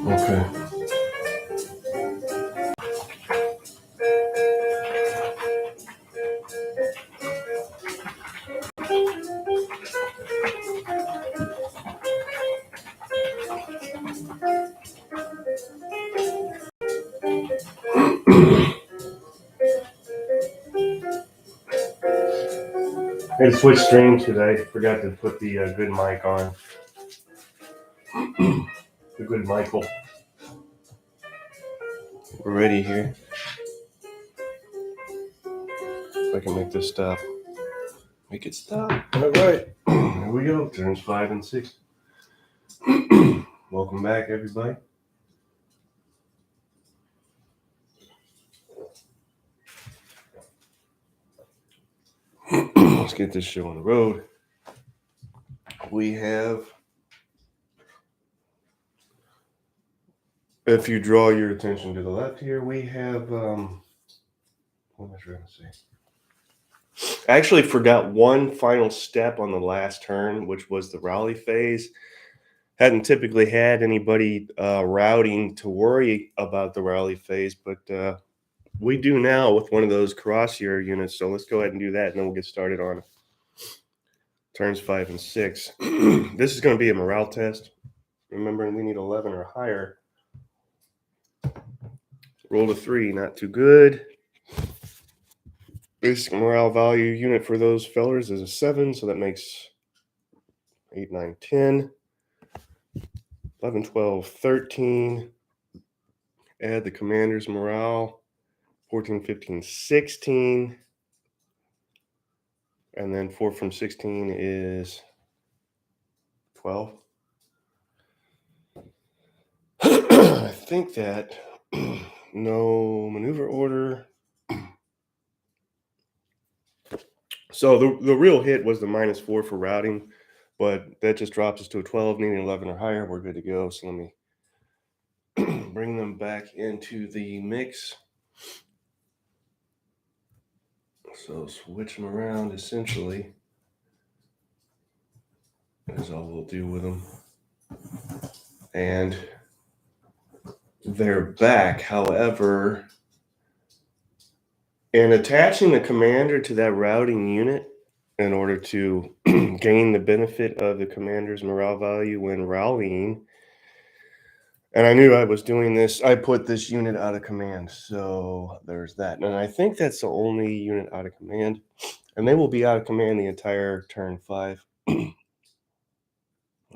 Okay. I had to switch streams because I forgot to put the good mic on. The good Michael. We're ready here. If I can make this stop. Make it stop. All right. Here we go. Turns 5 and 6. Welcome back, everybody. Let's get this show on the road. We have, if you draw your attention to the left here, we have, what am I trying to say? I actually forgot one final step on the last turn, which was the rally phase. Hadn't typically had anybody routing to worry about the rally phase, but we do now with one of those Crossier units. So let's go ahead and do that, and then we'll get started on turns 5 and 6. This is going to be a morale test. Remember, we need 11 or higher. Rolled a 3, not too good. Basic morale value unit for those fellers is a 7, so that makes 8, 9, 10. 11, 12, 13. Add the commander's morale. 14, 15, 16. And then 4 from 16 is 12. I think that no maneuver order. So the real hit was the -4 for routing, but that just drops us to a 12, needing 11 or higher. We're good to go. So let me bring them back into the mix. So switch them around essentially is all we'll do with them. And they're back. However, in attaching the commander to that routing unit in order to gain the benefit of the commander's morale value when rallying, and I knew I was doing this, I put this unit out of command. So there's that. And I think that's the only unit out of command. And they will be out of command the entire turn 5, I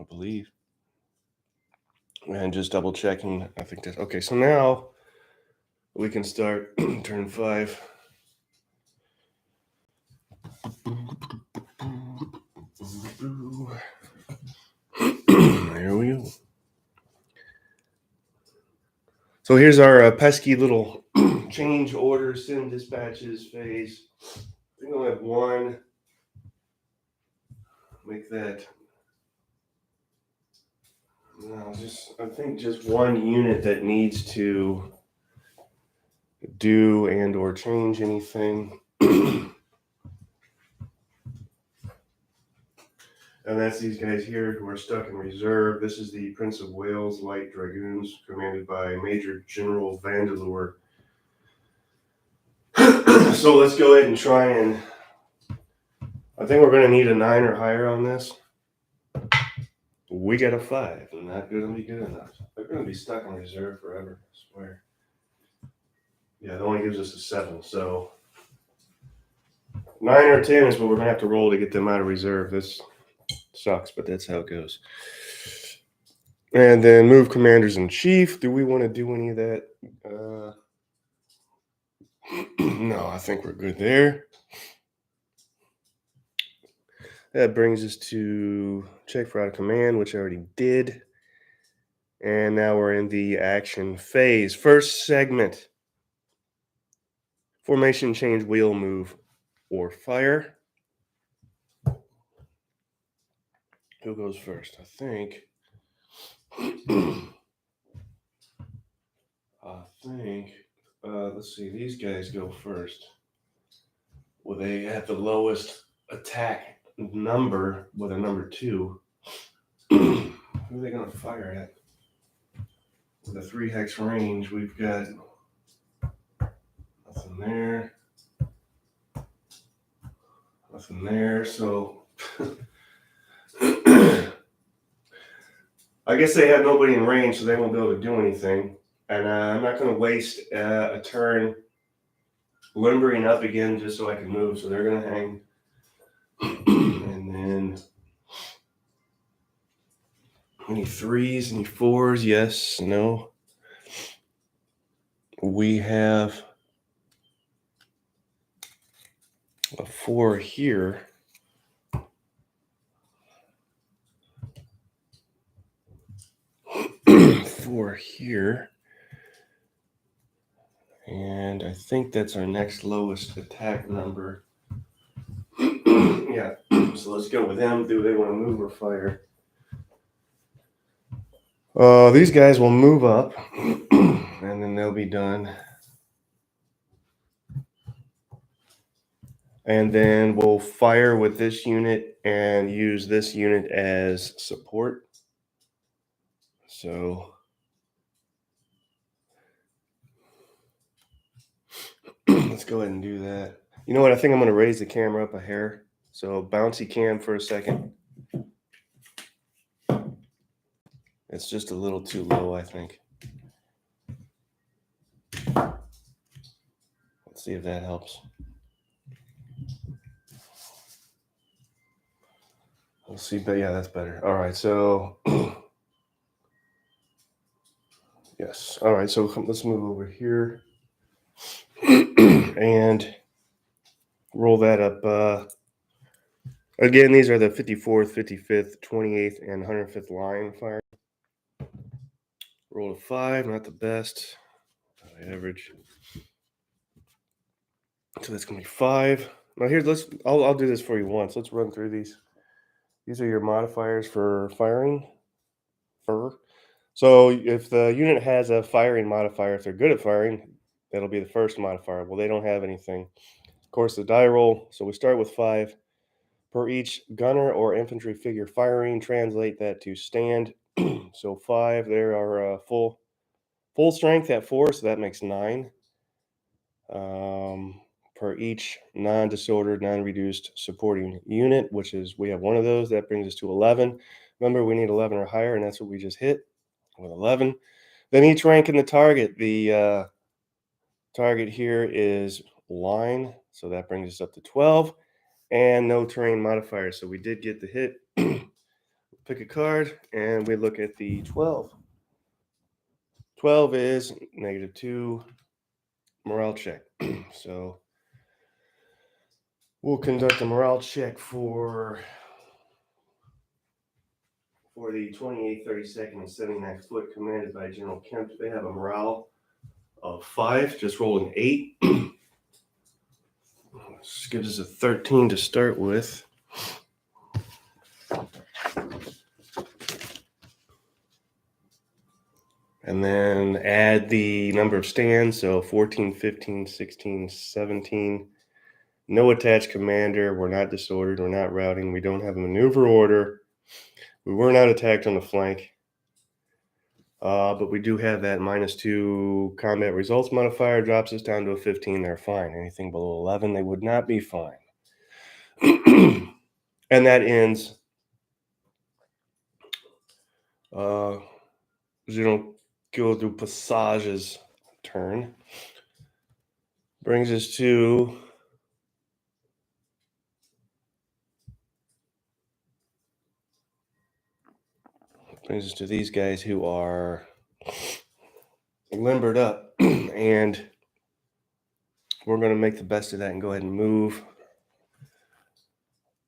believe. And just double checking. I think that's okay. So now we can start turn 5. There we go. So here's our pesky little change order sim dispatches phase. I think I'll have one. Make that. No, I think just one unit that needs to do and or change anything. And that's these guys here who are stuck in reserve. This is the Prince of Wales Light Dragoons, commanded by Major General Vandeleur. So let's go ahead and try and, I think we're going to need a 9 or higher on this. We got a 5, and not going to be good enough. They're going to be stuck in reserve forever, I swear. Yeah, it only gives us a 7, so 9 or 10 is what we're going to have to roll to get them out of reserve. This sucks, but that's how it goes. And then move commanders in chief. Do we want to do any of that? No, I think we're good there. That brings us to check for out of command, which I already did. And now we're in the action phase. First segment. Formation, change, wheel, move, or fire. Who goes first? I think. Let's see, these guys go first. Well, they have the lowest attack number with a number 2. Who are they going to fire at? with a 3 hex range, we've got nothing there, nothing there. So I guess they have nobody in range, so they won't be able to do anything. And I'm not going to waste a turn limbering up again just so I can move. So they're going to hang. And then any 3s, any 4s? Yes, no. We have a 4 here. 4 here. And I think that's our next lowest attack number. Yeah, so let's go with them. Do they want to move or fire? These guys will move up, and then they'll be done. And then we'll fire with this unit and use this unit as support. So let's go ahead and do that. You know what? I think I'm going to raise the camera up a hair. So bouncy cam for a second. It's just a little too low, I think. Let's see if that helps. We'll see, but yeah, that's better. All right, so yes. All right, so let's move over here and roll that up. Again, these are the 54th, 55th, 28th, and 105th line fire. Roll a 5, not the best. Average. So that's gonna be 5. Now here, I'll do this for you once. Let's run through these. These are your modifiers for firing. So if the unit has a firing modifier, if they're good at firing, that'll be the first modifier. Well, they don't have anything. Of course, the die roll. So we start with 5 per each gunner or infantry figure firing. Translate that to stand. So 5. There are full strength at 4, so that makes 9. Per each non-disordered, non-reduced supporting unit, which is, we have one of those. That brings us to 11. Remember, we need 11 or higher, and that's what we just hit with 11. Then each rank in the target. The target here is line, so that brings us up to 12. And no terrain modifier, so we did get the hit. Pick a card, and we look at the 12. 12 is -2 morale check. So we'll conduct a morale check for the 28th, 32nd, and 79th Foot, commanded by General Kemp. They have a morale of 5, just rolling 8. This gives us a 13 to start with. And then add the number of stands, so 14, 15, 16, 17. No attached commander. We're not disordered. We're not routing. We don't have a maneuver order. We were not attacked on the flank. But we do have that -2 combat results modifier. Drops us down to a 15. They're fine. Anything below 11, they would not be fine. And that ends General Guild du Passage's turn. Brings us to these guys who are limbered up. And we're going to make the best of that and go ahead and move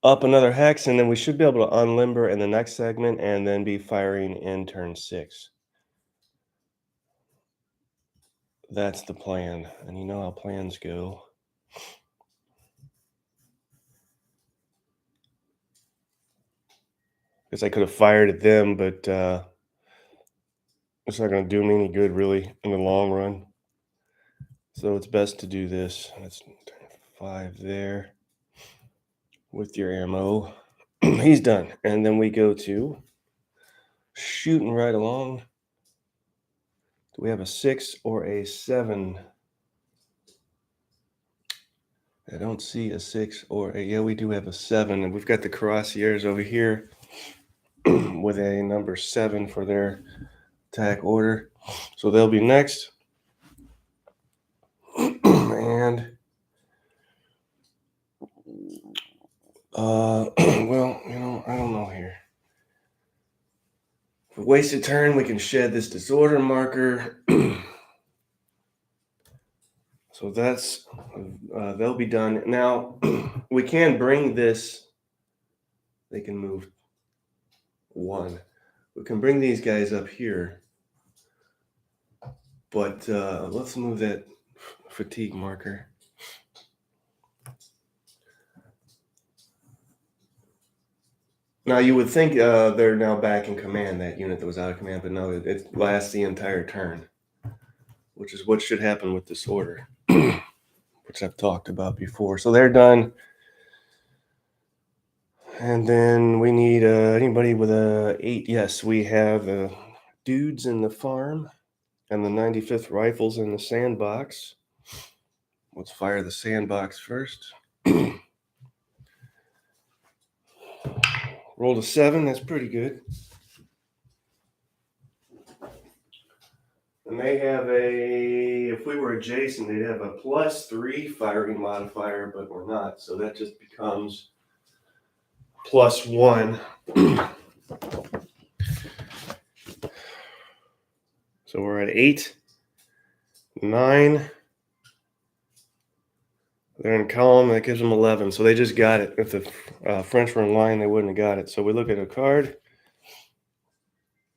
up another hex, and then we should be able to unlimber in the next segment and then be firing in turn 6. That's the plan, and you know how plans go. Guess I could have fired at them, but it's not going to do me any good, really, in the long run. So it's best to do this. That's 5 there with your ammo. He's done. And then we go to shooting right along. Do we have a 6 or a 7? I don't see a 6 or a, yeah, we do have a 7. And we've got the Cuirassiers over here with a number 7 for their attack order. So they'll be next. And well, I don't know here. If we waste a turn, we can shed this disorder marker. So that's, they'll be done. Now, we can bring this, they can move 1. We can bring these guys up here. But let's move that fatigue marker. Now, you would think they're now back in command, that unit that was out of command, but no, it lasts the entire turn, which is what should happen with this order, which I've talked about before. So they're done. And then we need anybody with a 8. Yes, we have dudes in the farm and the 95th Rifles in the sandbox. Let's fire the sandbox first. Rolled a 7. That's pretty good. And they have if we were adjacent, they'd have a +3 firing modifier, but we're not. So that just becomes +1. So we're at 8, 9. They're in column. That gives them 11. So they just got it. If the French were in line, they wouldn't have got it. So we look at a card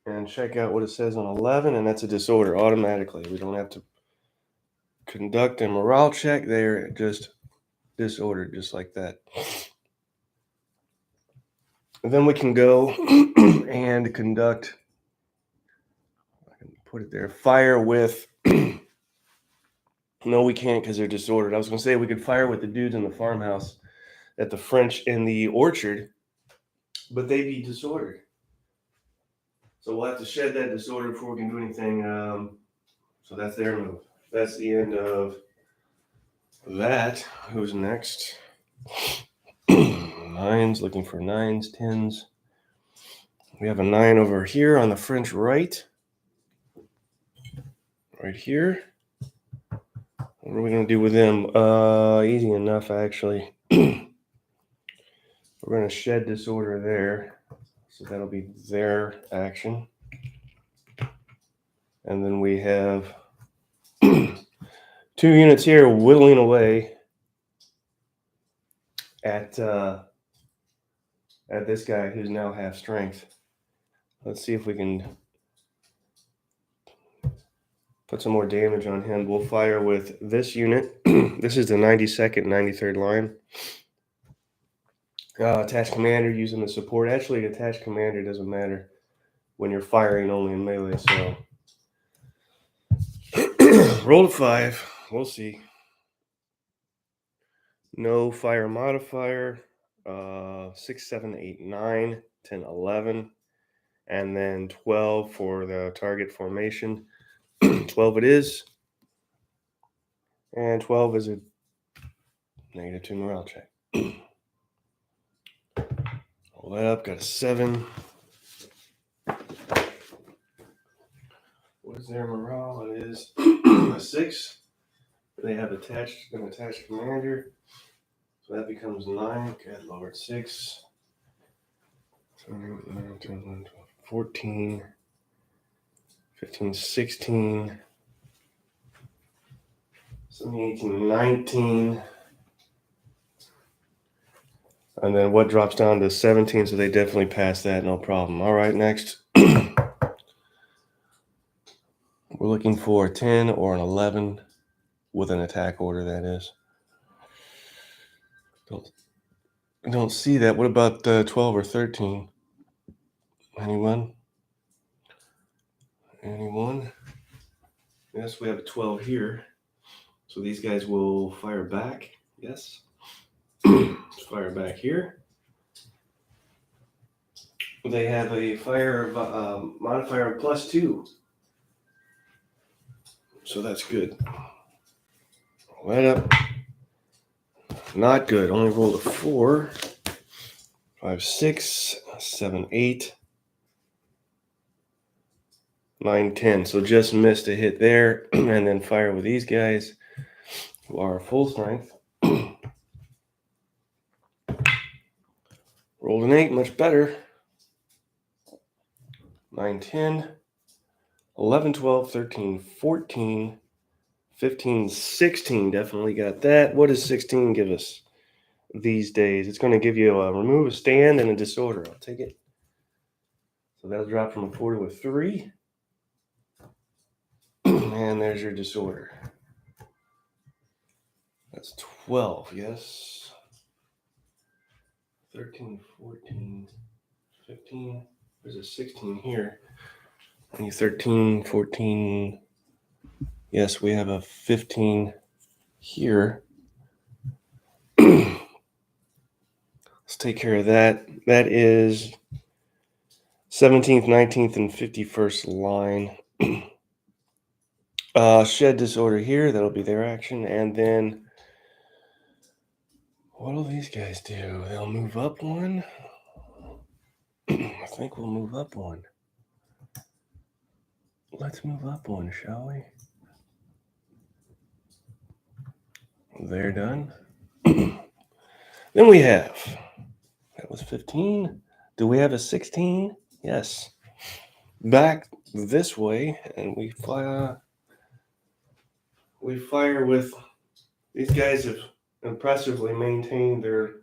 and check out what it says on 11, and that's a disorder automatically. We don't have to conduct a morale check. They're just disordered, just like that. And then we can go and conduct, I can put it there, fire with, no, we can't because they're disordered. I was going to say we could fire with the dudes in the farmhouse at the French in the orchard, but they'd be disordered. So we'll have to shed that disorder before we can do anything. So that's their move. That's the end of that. Who's next? 9s, looking for 9s, 10s. We have a 9 over here on the French right. Right here. What are we going to do with them? Easy enough, actually. We're going to shed disorder there. So that'll be their action. And then we have 2 units here whittling away at this guy who's now half strength. Let's see if we can put some more damage on him. We'll fire with this unit. This is the 92nd, 93rd line. Attached commander using the support. Actually, attached commander doesn't matter when you're firing only in melee. So roll a 5. We'll see. No fire modifier. 6, 7, 8, 9, 10, 11, and then 12 for the target formation. 12 it is. And 12 is a -2 morale check. Hold that up, got a 7. What is their morale? It is a 6. They have an attached commander. So that becomes 9. Good Lord, 6. 14, 15, 16, 17, 18, 19. And then what drops down to 17, so they definitely pass that, no problem. All right, next. We're looking for a 10 or an 11 with an attack order, that is. Don't see that. What about 12 or 13? Anyone? Anyone? Yes, we have a 12 here. So these guys will fire back. Yes. Fire back here. They have a fire modifier of +2. So that's good. Roll that up. Not good. Only rolled a 4. 5, 6, 7, 8, 9, 10. So just missed a hit there. And then fire with these guys who are full strength. Rolled an 8, much better. 9, 10, 11, 12, 13, 14, 15, 16. Definitely got that. What does 16 give us these days? It's going to give you a remove a stand and a disorder. I'll take it. So that'll drop from a 4 to a 3. And there's your disorder. That's 12, yes. 13, 14, 15. There's a 16 here. And 13, 14. Yes, we have a 15 here. Let's take care of that. That is 17th, 19th, and 51st line. Shed disorder here. That'll be their action. And then what'll these guys do? They'll move up 1. I think we'll move up 1. Let's move up 1, shall we? They're done. Then we have, that was 15. Do we have a 16? Yes. Back this way, and we fire with, these guys have impressively maintained their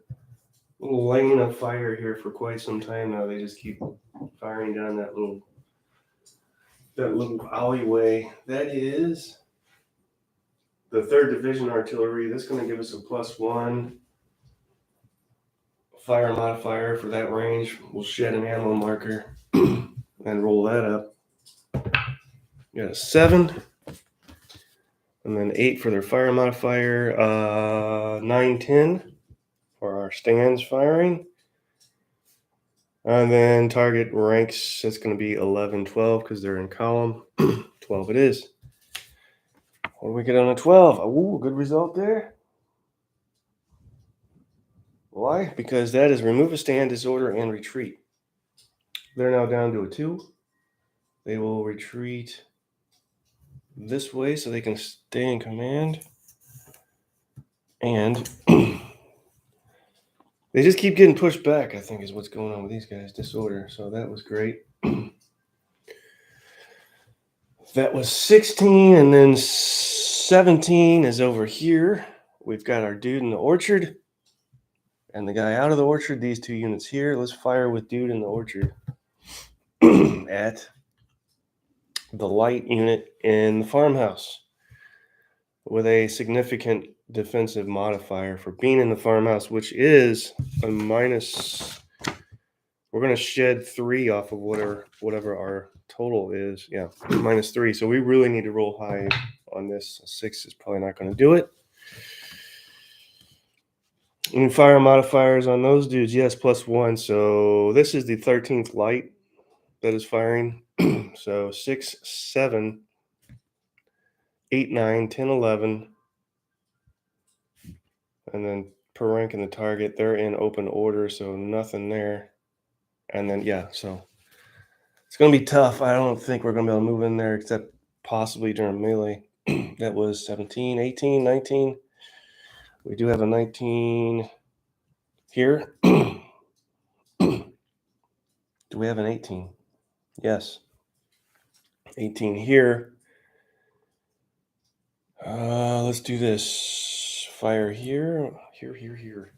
little lane of fire here for quite some time now. They just keep firing down that little alleyway. That is the 3rd Division Artillery. This is going to give us a +1 fire modifier for that range. We'll shed an ammo marker and roll that up. Got a 7. And then 8 for their fire modifier. 9, 10 for our stands firing. And then target ranks, that's going to be 11, 12 because they're in column. 12 it is. What do we get on a 12? Ooh, good result there. Why? Because that is remove a stand, disorder, and retreat. They're now down to a 2. They will retreat this way so they can stay in command. And they just keep getting pushed back, I think, is what's going on with these guys. Disorder. So that was great. That was 16, and then 17 is over here. We've got our dude in the orchard and the guy out of the orchard. These 2 units here. Let's fire with dude in the orchard at the light unit in the farmhouse with a significant defensive modifier for being in the farmhouse, which is a minus. We're going to shed 3 off of whatever our total is. Yeah, -3. So we really need to roll high on this. A 6 is probably not going to do it. And fire modifiers on those dudes, yes, +1. So this is the 13th light that is firing. So 6, 7, 8, 9, 10, 11. And then per rank in the target, they're in open order, so nothing there. And then, yeah, so it's going to be tough. I don't think we're going to be able to move in there except possibly during melee. That was 17, 18, 19. We do have a 19 here. Do we have an 18? Yes. 18 here. Let's do this. Fire here. Here.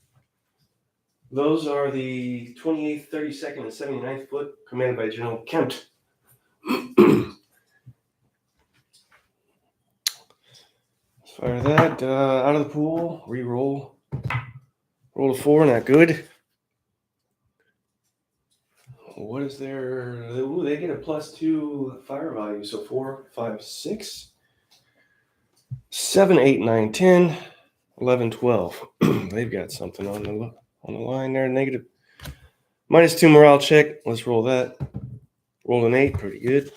Those are the 28th, 32nd, and 79th Foot, commanded by General Kempt. Fire that out of the pool. Re-roll. Roll a 4, not good. What is their? Ooh, they get a +2 fire value. So 4, 5, 6, 7, 8, 9, 10, 11, 12. They've got something on the line there. Negative. -2 morale check. Let's roll that. Rolled an 8. Pretty good.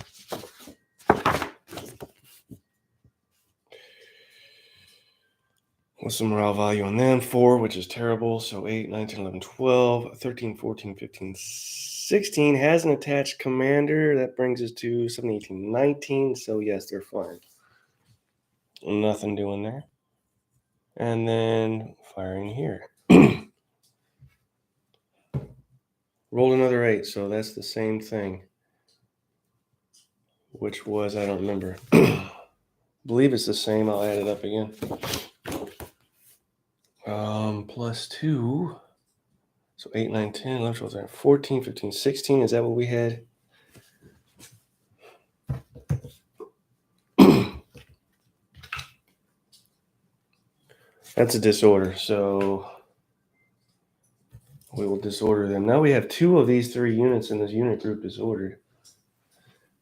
What's the morale value on them? 4, which is terrible. So 8, 9, 10, 11, 12, 13, 14, 15, 16 has an attached commander. That brings us to 17, 18, 19. So yes, they're fine. Nothing doing there. And then firing here. Rolled another 8, so that's the same thing. Which was, I don't remember. Believe it's the same. I'll add it up again. Plus 2. So 8, 9, 10, 11, 12, 13, 14, 15, 16. Is that what we had? That's a disorder, so we will disorder them. Now we have 2 of these 3 units in this unit group disordered.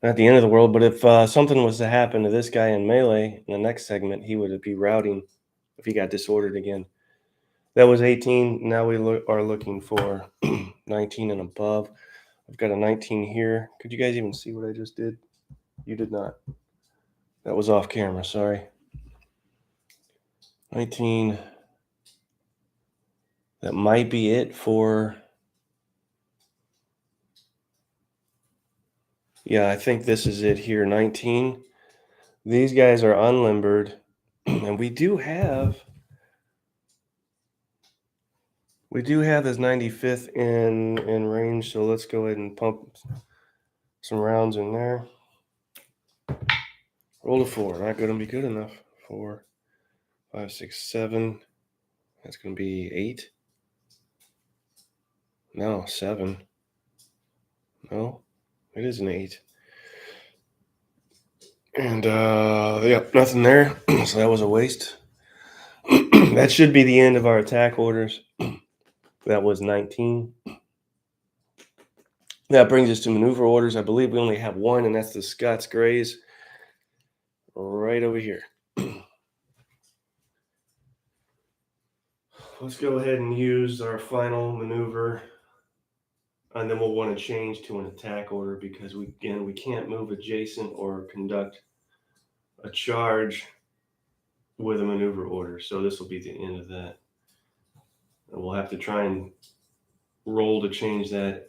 Not the end of the world, but if something was to happen to this guy in melee in the next segment, he would be routing if he got disordered again. That was 18. Now we are looking for 19 and above. I've got a 19 here. Could you guys even see what I just did? You did not. That was off camera, sorry. 19. That might be it for... Yeah, I think this is it here, 19. These guys are unlimbered, and we do have this 95th in range, so let's go ahead and pump some rounds in there. Roll a 4, not going to be good enough. 4, 5, 6, 7. That's going to be 8. No, 7. No, it is an 8. And yeah, nothing there. So that was a waste. That should be the end of our attack orders. That was 19. That brings us to maneuver orders. I believe we only have one, and that's the Scots Greys right over here. Let's go ahead and use our final maneuver, and then we'll want to change to an attack order because we can't move adjacent or conduct a charge with a maneuver order. So this will be the end of that. And we'll have to try and roll to change that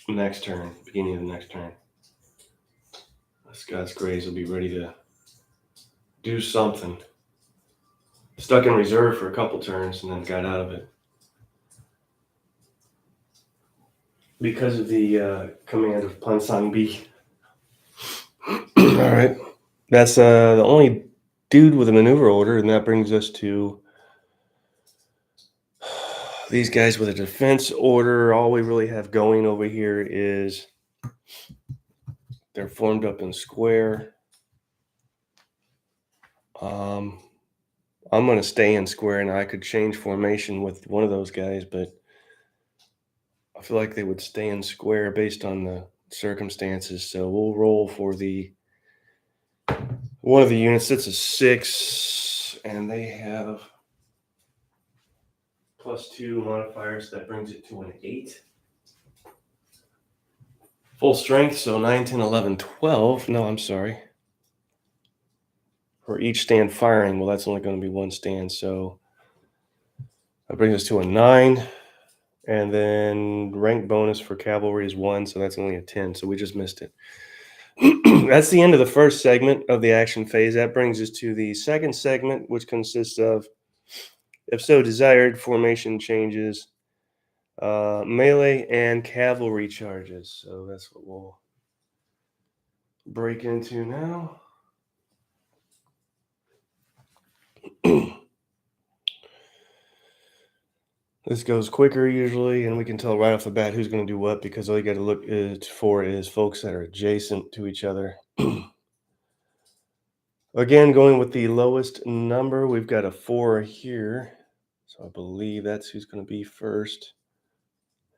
next turn, beginning of the next turn. The Scots Greys will be ready to do something. Stuck in reserve for a couple turns and then got out of it because of the command of Pansang B. All right, that's the only dude with a maneuver order, and that brings us to these guys with a defense order. All we really have going over here is they're formed up in square. I'm going to stay in square, and I could change formation with one of those guys, but I feel like they would stay in square based on the circumstances. So we'll roll for one of the units. That's a 6, and they have +2 modifiers. That brings it to an 8. Full strength, so 9, 10, 11, 12. No, I'm sorry. For each stand firing, well, that's only going to be one stand, so that brings us to a 9. And then rank bonus for cavalry is 1, so that's only a 10, so we just missed it. That's the end of the first segment of the action phase. That brings us to the second segment, which consists of, if so desired, formation changes, melee, and cavalry charges. So that's what we'll break into now. This goes quicker usually, and we can tell right off the bat who's going to do what, because all you got to look for is folks that are adjacent to each other. Again, going with the lowest number, we've got a 4 here. So I believe that's who's going to be first.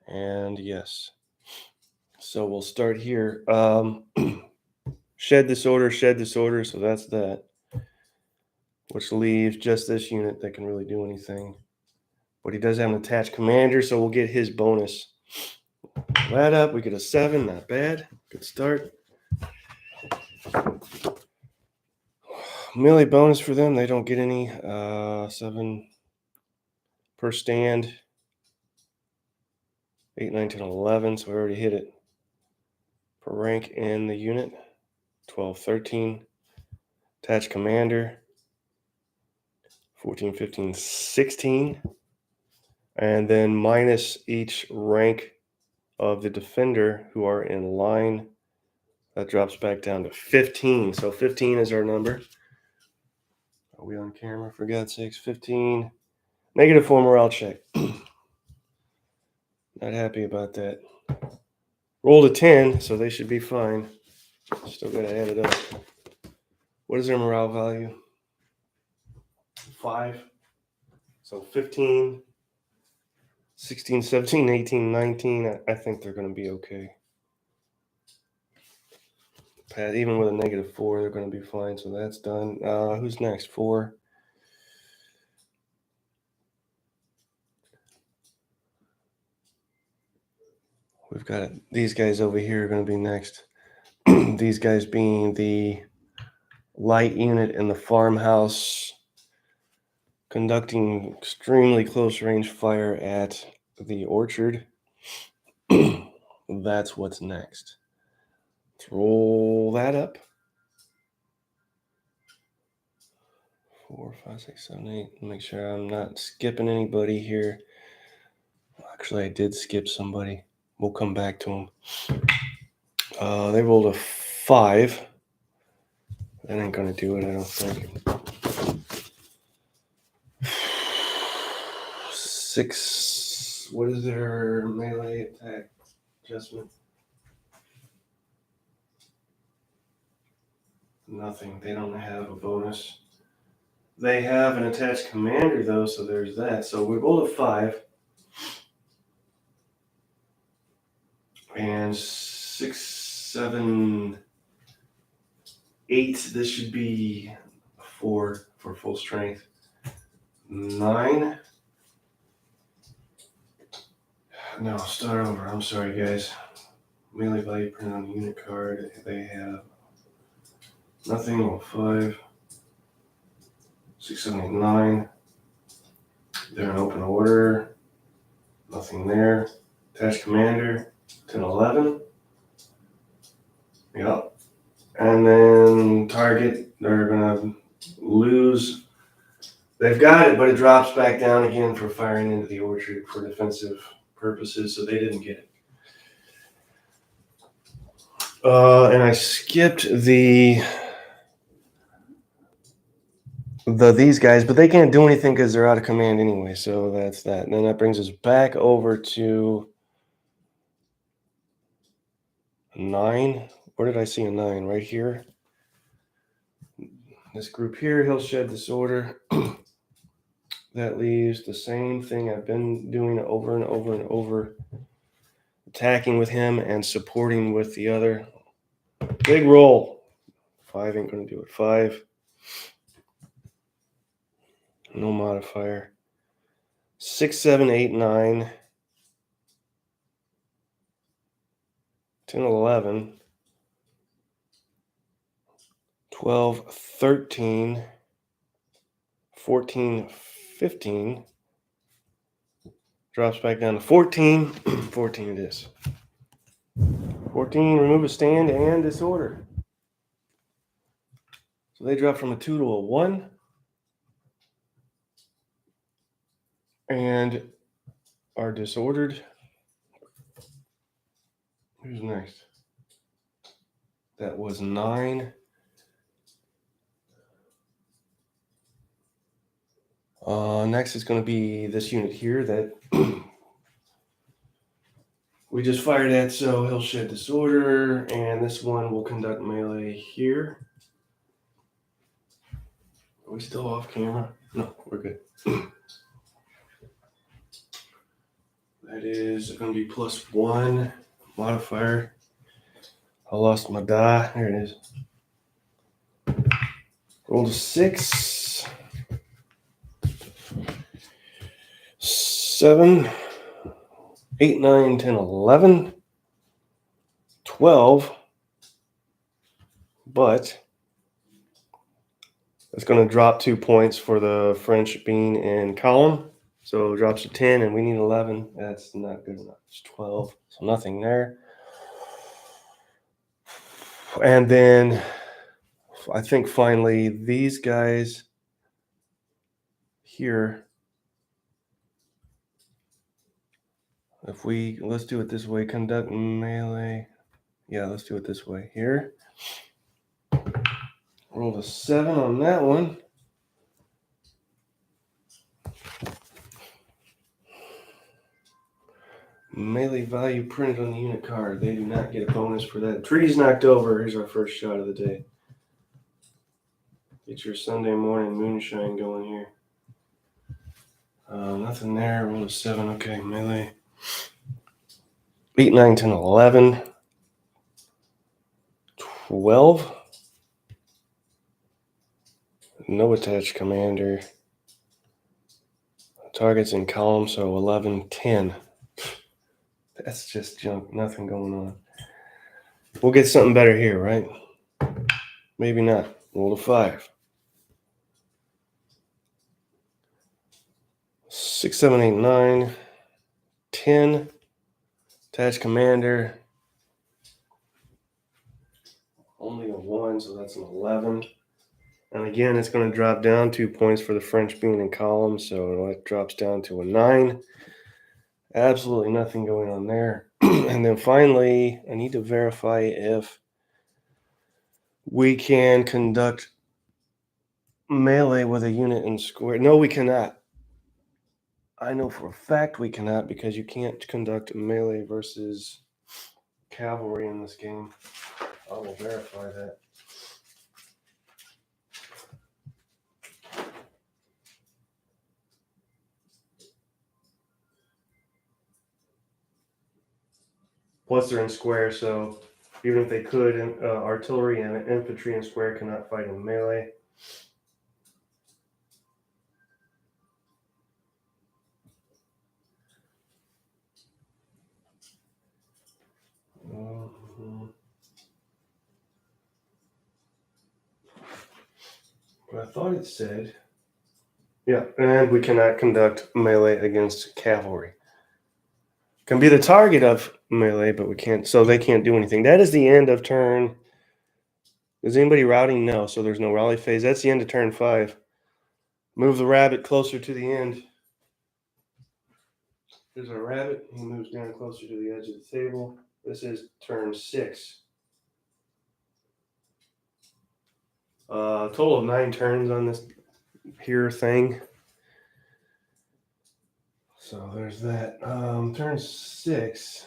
And yes. So we'll start here. Shed disorder, so that's that. Which leaves just this unit that can really do anything. But he does have an attached commander, so we'll get his bonus. That up, we get a 7, not bad. Good start. Melee bonus for them. They don't get any. 7 per stand. 8, 9, 10, 11. So we already hit it. Per rank in the unit. 12, 13. Attached commander. 14, 15, 16. And then minus each rank of the defender who are in line. That drops back down to 15. So 15 is our number. Are we on camera? For God's sakes, 15. -4 morale check. Not happy about that. Rolled a 10, so they should be fine. Still got to add it up. What is their morale value? 5. So 15, 16, 17, 18, 19. I think they're going to be okay. Even with a -4, they're going to be fine. So that's done. Who's next? 4. We've got these guys over here are going to be next. These guys being the light unit in the farmhouse, conducting extremely close range fire at the orchard. That's what's next. Let's roll that up. 4, 5, 6, 7, 8. Make sure I'm not skipping anybody here. Actually, I did skip somebody. We'll come back to them. They rolled a 5. That ain't going to do it, I don't think. 6. What is their melee attack adjustment? Nothing. They don't have a bonus. They have an attached commander, though, so there's that. So we rolled a 5. And 6, 7, 8. This should be 4 for full strength. 9. No, start over. I'm sorry, guys. Melee value printed on the unit card. They have nothing. Well, 5, 6, 7, 8, 9. They're in open order. Nothing there. Attached commander. 10, 11. Yep. And then target, they're going to lose. They've got it, but it drops back down again for firing into the orchard for defensive purposes, so they didn't get it. And I skipped these guys, but they can't do anything because they're out of command anyway, so that's that. And then that brings us back over to 9. Where did I see a 9? Right here. This group here, he'll shed disorder. That leaves the same thing I've been doing over and over and over. Attacking with him and supporting with the other. Big roll. 5 ain't going to do it. 5. No modifier. 6, 7, 8, 9. 10, 11. 12, 13. 14, 15. Drops back down to 14. 14 it is. 14, remove a stand and disorder. So they drop from a 2 to a 1. And are disordered. Who's next? That was 9. Next is going to be this unit here that we just fired at, so he'll shed disorder, and this one will conduct melee here. Are we still off camera? No, we're good. That is going to be +1 modifier. I lost my die. There it is. Rolled a 6. 7, 8, 9, 10, 11, 12, but It's going to drop 2 points for the French bean and column. So it drops to 10, and we need 11. That's not good enough. It's 12, so nothing there. And then I think finally these guys here, let's do it this way, conduct melee. Yeah, let's do it this way here. Roll a 7 on that one. Melee value printed on the unit card. They do not get a bonus for that. Tree's knocked over. Here's our first shot of the day. Get your Sunday morning moonshine going here. Nothing there. Roll a 7. Okay, melee. 8, 9, 10, 11. 12. No attached commander. Targets in column, so 11, 10. That's just junk. Nothing going on. We'll get something better here, right? Maybe not. Roll a 5. 6, 7, 8, 9. 10. Attached commander. Only a 1, so that's an 11. And again, it's going to drop down 2 points for the French bean and column, so it drops down to a 9. Absolutely nothing going on there. And then finally, I need to verify if we can conduct melee with a unit in square. No, we cannot. I know for a fact we cannot, because you can't conduct melee versus cavalry in this game. I will verify that. Plus they're in square, so even if they could, artillery and infantry in square cannot fight in melee. But I thought it said, yeah, and we cannot conduct melee against cavalry. Can be the target of melee, but we can't, so they can't do anything. That is the end of turn. Is anybody routing? No, so there's no rally phase. That's the end of turn 5. Move the rabbit closer to the end. There's our rabbit. He moves down closer to the edge of the table. This is turn 6. Total of 9 turns on this here thing. So there's that. Turn 6.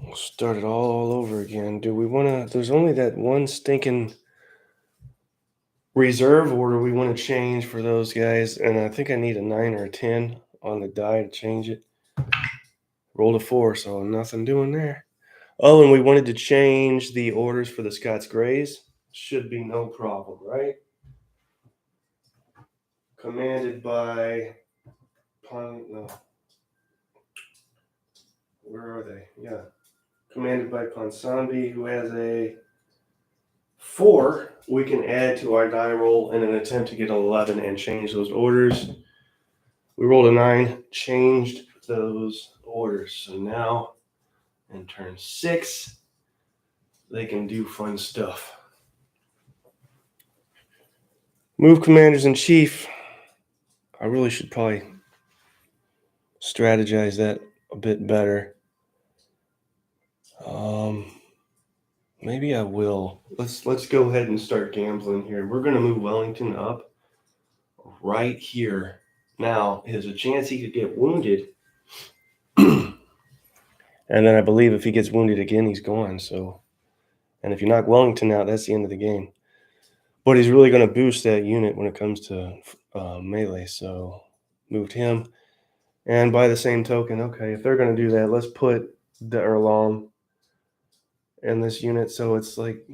We'll start it all over again. Do we want to? There's only that one stinking reserve order we want to change for those guys, and I think I need a 9 or a 10 on the die to change it. Rolled a 4, so nothing doing there. Oh, and we wanted to change the orders for the Scots Greys. Should be no problem, right? Commanded by no. Where are they? Yeah. Commanded by Ponsonby, who has a 4. We can add to our die roll in an attempt to get 11 and change those orders. We rolled a 9, changed those orders. So now in turn 6, they can do fun stuff. Move commanders in chief. I really should probably strategize that a bit better. Maybe I will. Let's go ahead and start gambling here. We're going to move Wellington up right here. Now, there's a chance he could get wounded. And then I believe if he gets wounded again, he's gone. So, and if you knock Wellington out, that's the end of the game. But he's really going to boost that unit when it comes to melee. So, moved him. And by the same token, okay, if they're going to do that, let's put the Erlon in this unit. So it's like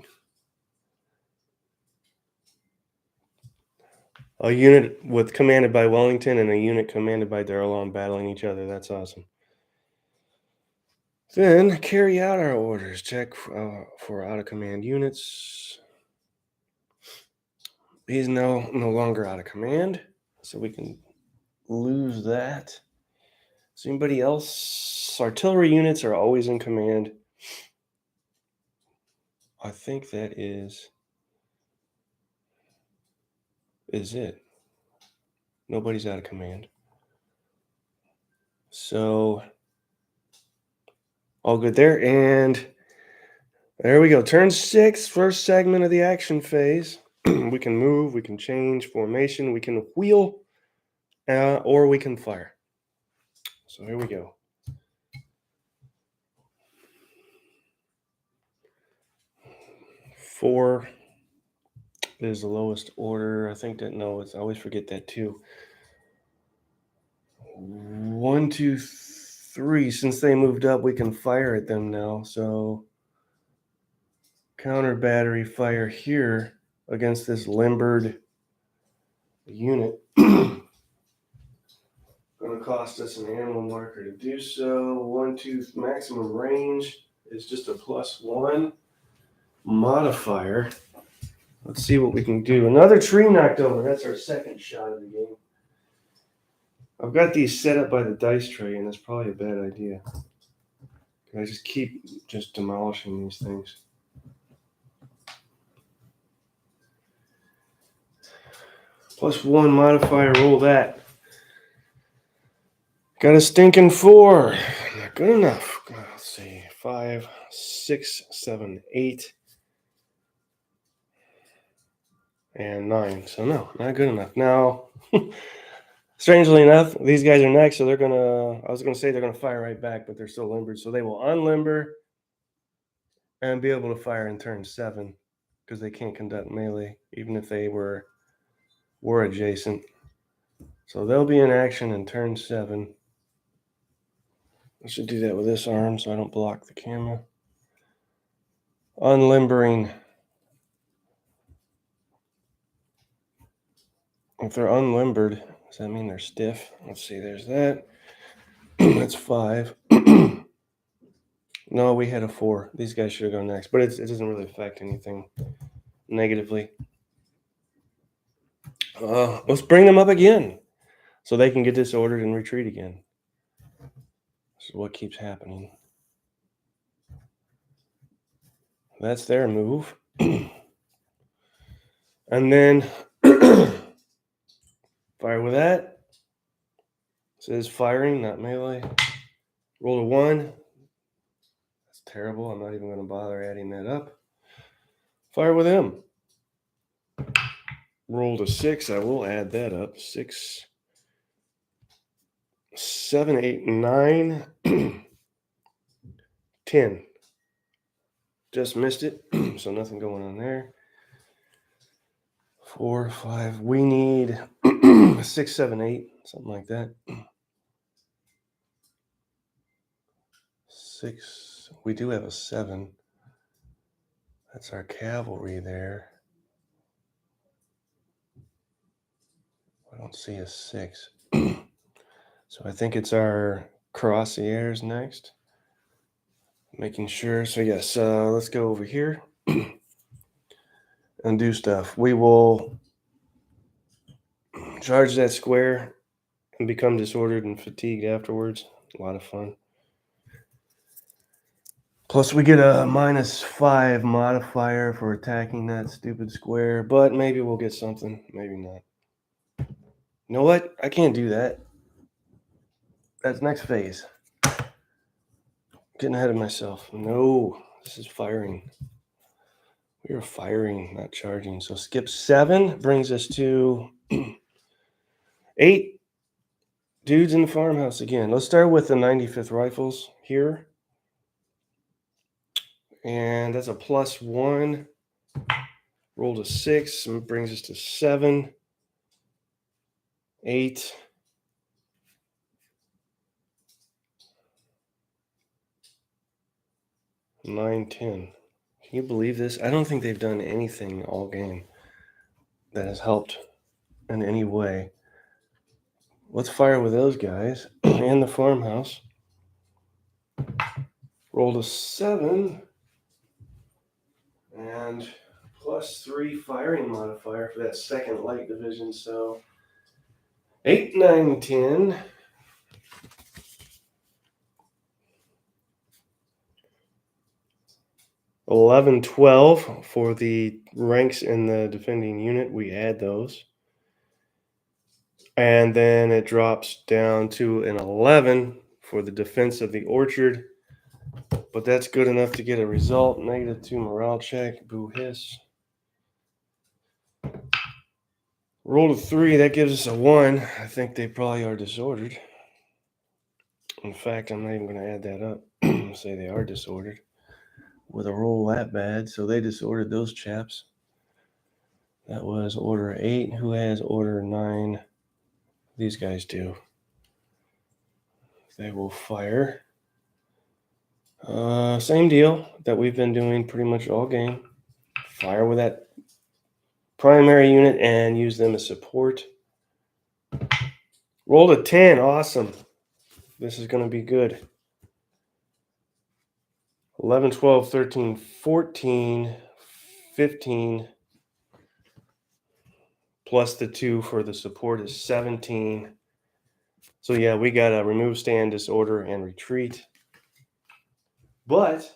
a unit with commanded by Wellington and a unit commanded by Darlon battling each other. That's awesome. Then carry out our orders. Check for out of command units. He's no longer out of command, so we can lose that. So anybody else? Artillery units are always in command. I think that is it. Nobody's out of command. So all good there. And there we go. Turn 6, first segment of the action phase. We can move, we can change formation, we can wheel, or we can fire. So here we go. 4 is the lowest order. I think that, no, I always forget that too. 1, 2, 3. Since they moved up, we can fire at them now. So counter battery fire here against this limbered unit. Going to cost us an ammo marker to do so. 1, 2, maximum range is just a +1 modifier. Let's see what we can do. Another tree knocked over. That's our second shot of the game. I've got these set up by the dice tray, and that's probably a bad idea. I just keep demolishing these things. +1 modifier, roll that. Got a stinking 4. Not good enough. Let's see. 5, 6, 7, 8, and 9. So no, not good enough. Now, strangely enough, these guys are next, so they're gonna. I was gonna say they're gonna fire right back, but they're still limbered, so they will unlimber and be able to fire in turn 7 because they can't conduct melee, even if they were adjacent. So they'll be in action in turn 7. I should do that with this arm so I don't block the camera. Unlimbering. If they're unlimbered, does that mean they're stiff? Let's see, there's that. That's 5. No, we had a 4. These guys should go next, but it doesn't really affect anything negatively. Let's bring them up again so they can get disordered and retreat again. This is what keeps happening. That's their move. And then fire with that. It says firing, not melee. Roll a 1. That's terrible. I'm not even going to bother adding that up. Fire with him. Rolled a 6. I will add that up. 6, 7, 8, 9, 10. Just missed it. So nothing going on there. 4, 5. We need 6, 7, 8. Something like that. 6. We do have a 7. That's our cavalry there. I don't see a 6. So I think it's our cuirassiers next. Making sure. So yes, let's go over here and do stuff. We will charge that square and become disordered and fatigued afterwards. A lot of fun. Plus we get a -5 modifier for attacking that stupid square, but maybe we'll get something, maybe not. You know what? I can't do that. That's next phase. Getting ahead of myself. No, this is firing. We are firing, not charging. So skip 7 brings us to 8 dudes in the farmhouse again. Let's start with the 95th Rifles here. And that's a +1. Rolled a 6 and brings us to 7, 8, 9, 10. Can you believe this? I don't think they've done anything all game that has helped in any way. Let's fire with those guys in the farmhouse. Rolled a 7. And +3 firing modifier for that second light division. So 8, 9, 10. 11, 12 for the ranks in the defending unit. We add those. And then it drops down to an 11 for the defense of the orchard. But that's good enough to get a result. -2 morale check. Boo hiss. Rolled a 3. That gives us a 1. I think they probably are disordered. In fact, I'm not even going to add that up. Say they are disordered. With a roll that bad. So they disordered those chaps. That was order 8. Who has order 9? These guys do. They will fire. Same deal that we've been doing pretty much all game. Fire with that primary unit and use them as support. Rolled a 10. Awesome. This is going to be good. 11, 12, 13, 14, 15. Plus the 2 for the support is 17. So yeah, we got to remove, stand, disorder, and retreat. But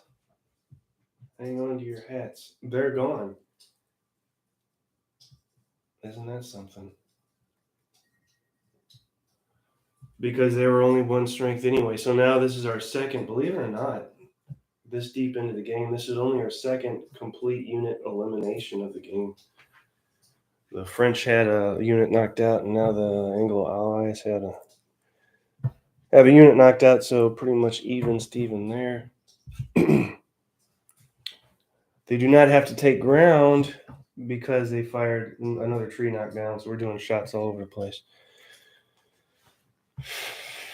hang on to your hats. They're gone. Isn't that something? Because they were only 1 strength anyway. So now this is our second, believe it or not, this deep into the game, this is only our second complete unit elimination of the game. The French had a unit knocked out, and now the Anglo Allies have a unit knocked out, so pretty much even Steven there. They do not have to take ground because they fired another tree knockdown, so we're doing shots all over the place.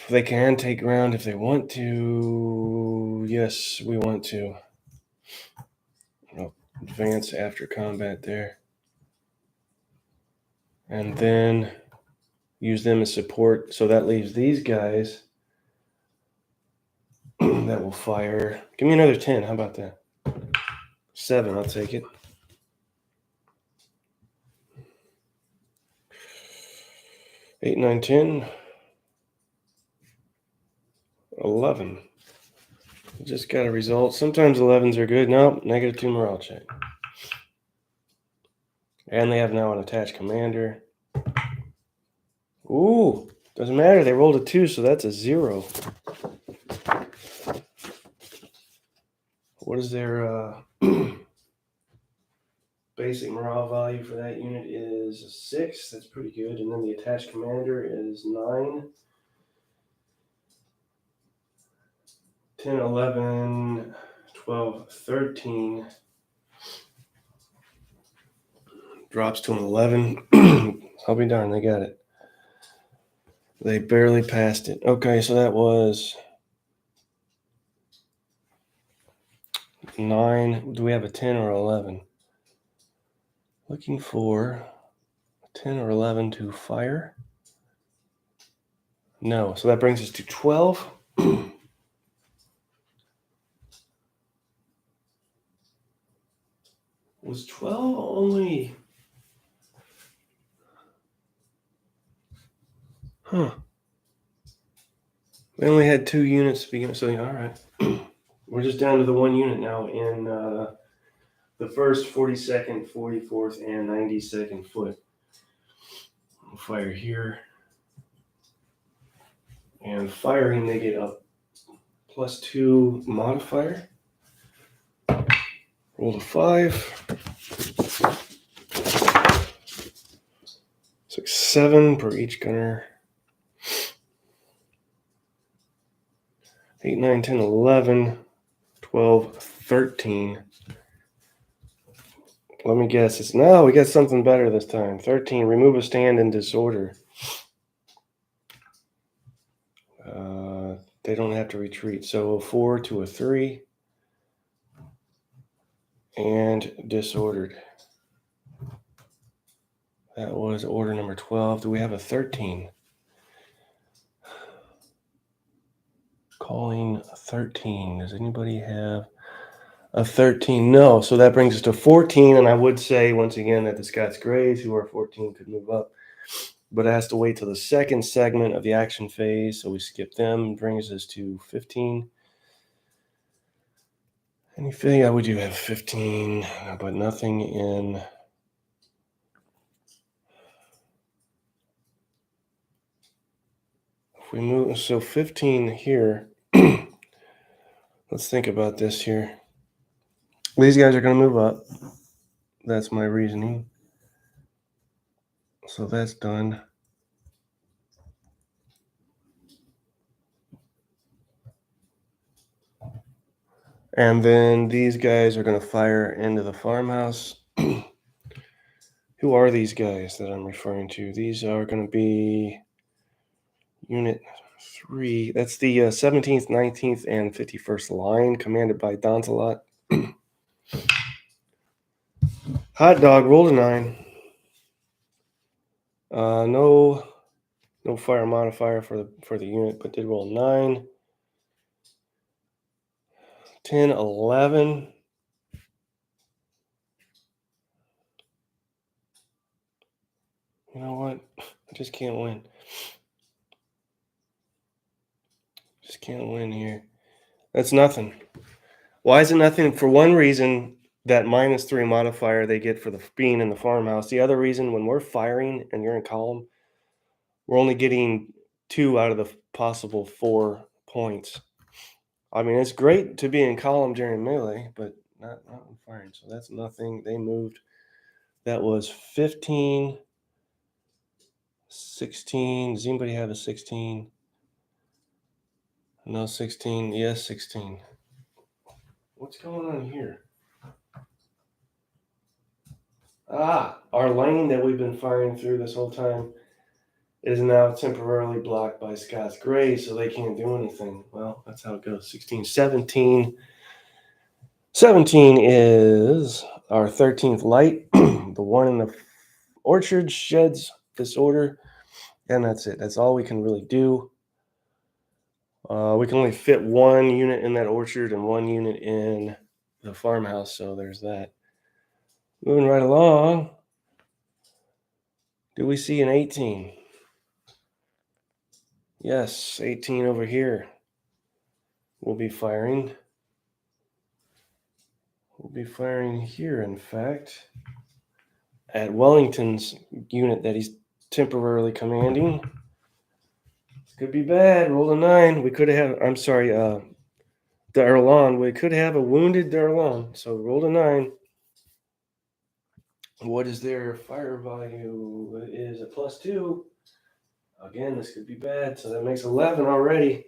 They can take ground if they want to. Yes, we want to. I'll advance after combat there. And then use them as support. So that leaves these guys that will fire. Give me another 10. How about that? 7, I'll take it. 8, 9, 10. 11. Just got a result. Sometimes 11s are good. Nope, -2 morale check. And they have now an attached commander. Ooh, doesn't matter. They rolled a 2, so that's a 0. What is their basic morale value for that unit is a 6. That's pretty good. And then the attached commander is 9. 10, 11, 12, 13. Drops to an 11. I'll be darned, they got it. They barely passed it. Okay, so that was 9. Do we have a 10 or 11? Looking for a 10 or 11 to fire. No, so that brings us to 12. Was 12 only... Huh. We only had 2 units to begin with, so all right. We're just down to the 1 unit now in the 1st, 42nd, 44th, and 92nd foot. We'll fire here. And firing, they get a +2 modifier. Roll a 5. 6, 7 per each gunner. 8, 9, 10, 11, 12, 13. Let me guess. No, we got something better this time. 13. Remove a stand in disorder. They don't have to retreat. So a 4 to a 3. And disordered. That was order number 12. Do we have a 13? Calling 13. Does anybody have a 13? No. So that brings us to 14. And I would say, once again, that the Scots Grays, who are 14, could move up. But it has to wait till the second segment of the action phase. So we skip them. Brings us to 15. Anything? I would do have 15, but nothing in. If we move, so 15 here. Let's think about this here. These guys are going to move up. That's my reasoning. So that's done. And then these guys are going to fire into the farmhouse. Who are these guys that I'm referring to? These are going to be Unit 3. That's the 17th, 19th, and 51st line, commanded by Donzelot. Hot dog, roll a 9. No fire modifier for the unit, but did roll a 9. 10, 11. You know what? I just can't win. Just can't win here. That's nothing. Why is it nothing? For one reason, that -3 modifier they get for the being in the farmhouse. The other reason, when we're firing and you're in column, we're only getting 2 out of the possible 4 points. I mean, it's great to be in column during melee, but not in firing. So that's nothing. They moved. That was 15, 16. Does anybody have a 16? No 16. Yes, 16. What's going on here? Our lane that we've been firing through this whole time is now temporarily blocked by Scots Gray, so they can't do anything. Well, that's how it goes. 16, 17. 17 is our 13th light. The one in the orchard sheds disorder, and that's it. That's all we can really do. We can only fit 1 unit in that orchard and 1 unit in the farmhouse, so there's that. Moving right along. Do we see an 18? Yes, 18 over here. We'll be firing. We'll be firing here, in fact, at Wellington's unit that he's temporarily commanding. This could be bad. Roll a 9. We could have, I'm sorry, Darlon. We could have a wounded Darlon. So roll a 9. What is their fire value? It is a +2. Again, this could be bad. So that makes 11 already.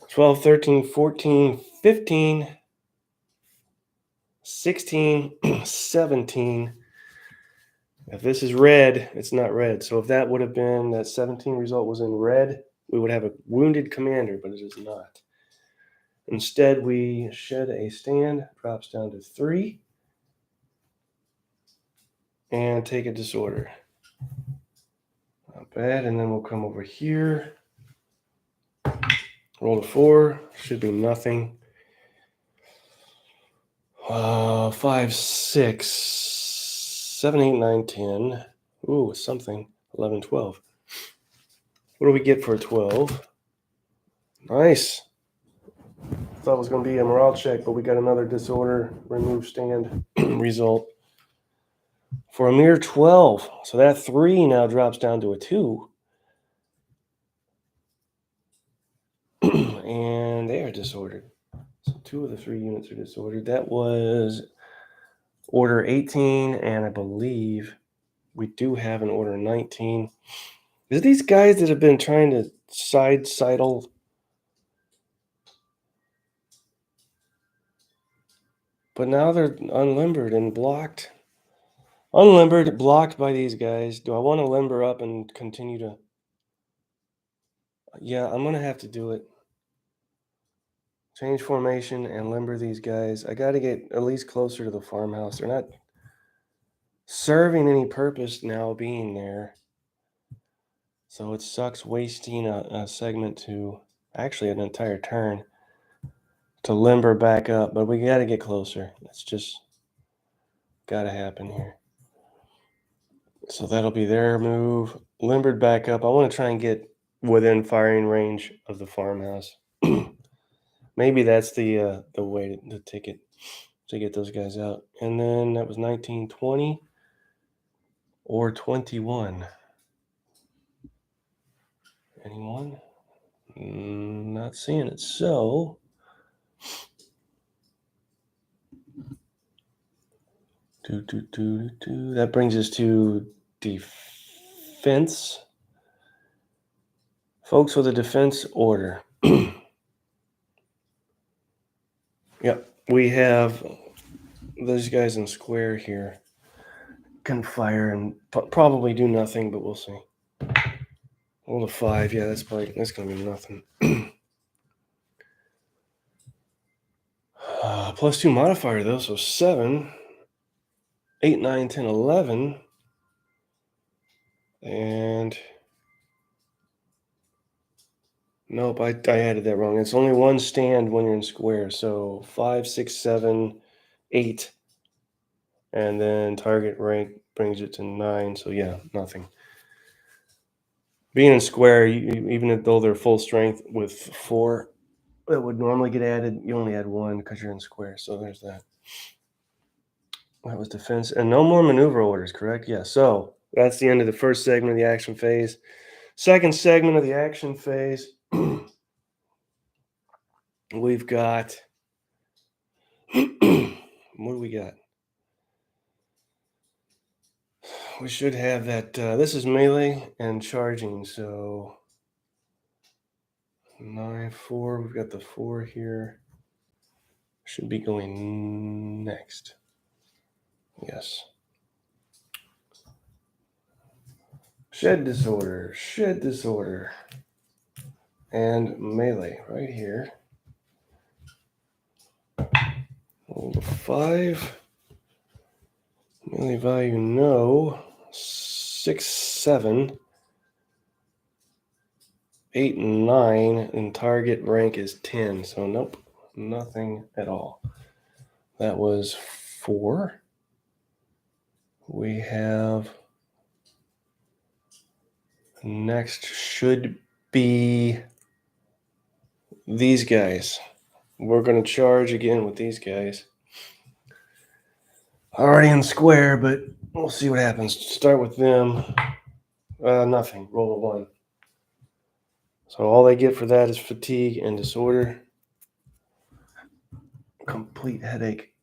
12, 13, 14, 15. 16, 17. If this is red, it's not red. So if that would have been, that 17 result was in red, we would have a wounded commander, but it is not. Instead, we shed a stand, drops down to 3, and take a disorder. Not bad. And then we'll come over here. Roll a 4. Should be nothing. 5, 6, 7, 8, 9, 10. Ooh, something. 11, 12. What do we get for a 12? Nice. Thought it was going to be a morale check, but we got another disorder, remove stand result for a mere 12. So that 3 now drops down to a 2. And they are disordered. So 2 of the 3 units are disordered. That was order 18, and I believe we do have an order 19. Is it these guys that have been trying to sidle? But now they're unlimbered and blocked. Unlimbered, blocked by these guys. Do I want to limber up and continue to? Yeah, I'm going to have to do it. Change formation and limber these guys. I got to get at least closer to the farmhouse. They're not serving any purpose now being there. So it sucks wasting a segment to actually an entire turn to limber back up, but we got to get closer. That's just got to happen here. So that'll be their move. Limbered back up. I want to try and get within firing range of the farmhouse. Maybe that's the way to take it, to get those guys out. And then that was 19, 20 or 21. Anyone? Not seeing it. So that brings us to defense. Folks with a defense order. Yep, we have those guys in square here. Can fire and probably do nothing, but we'll see. Roll a 5. Yeah, that's gonna be nothing. +2 modifier though, so 7, 8, 9, 10, 11, and nope, I added that wrong. It's only one stand when you're in square, so 5, 6, 7, 8, and then target rank brings it to 9. So yeah, nothing. Being in square, even though they're full strength with 4 that would normally get added, you only add 1 because you're in square. So there's that. That was defense. And no more maneuver orders, correct? Yeah. So that's the end of the first segment of the action phase. Second segment of the action phase, we've got... what do we got? We should have that. This is melee and charging. So 9, 4. We've got the 4 here. Should be going next. Yes. Shed disorder, and melee right here. Roll the 5. Melee value no. 6, 7, 8, and 9, and target rank is 10. So nope, nothing at all. That was 4. We have next should be these guys. We're going to charge again with these guys. Already in square, but we'll see what happens. Start with them. Nothing. Roll a 1. So all they get for that is fatigue and disorder. Complete headache.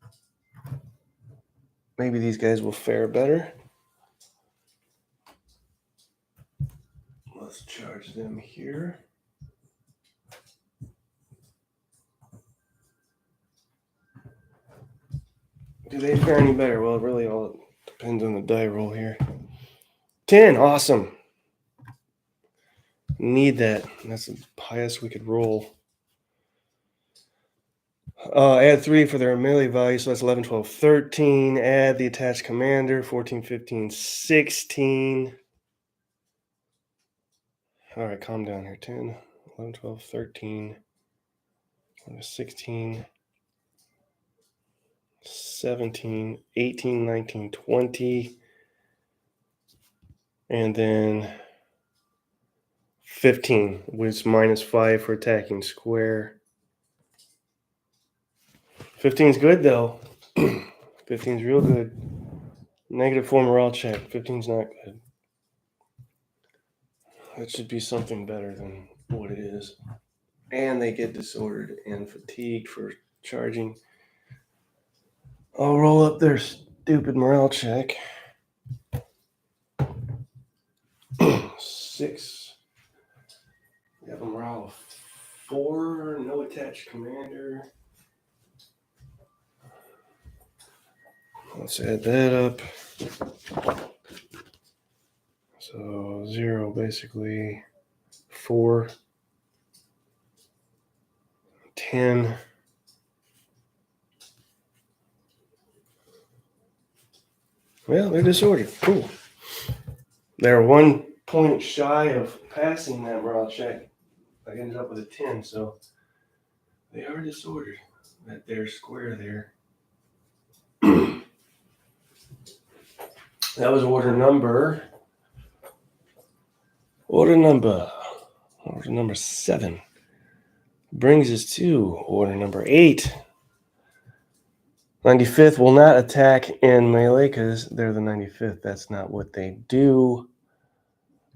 Maybe these guys will fare better. Let's charge them here. Do they fare any better? Well, it really all depends on the die roll here. 10. Awesome. Need that. That's the highest we could roll. Add 3 for their melee value, so that's 11, 12, 13. Add the attached commander, 14, 15, 16. All right, calm down here. 10, 11, 12, 13, 16, 17, 18, 19, 20. And then 15, which is -5 for attacking square. 15's good, though. 15's real good. -4 morale check. 15's not good. That should be something better than what it is. And they get disordered and fatigued for charging. I'll roll up their stupid morale check. 6. We have a morale of 4. No attached commander. Let's add that up. So 0, basically 4, 10. Well, they're disordered. Cool. They're 1 point shy of passing that morale check. I ended up with a 10, so they are disordered. That there square there. That was order number 7. Brings us to order number 8. 95th will not attack in melee because they're the 95th. That's not what they do.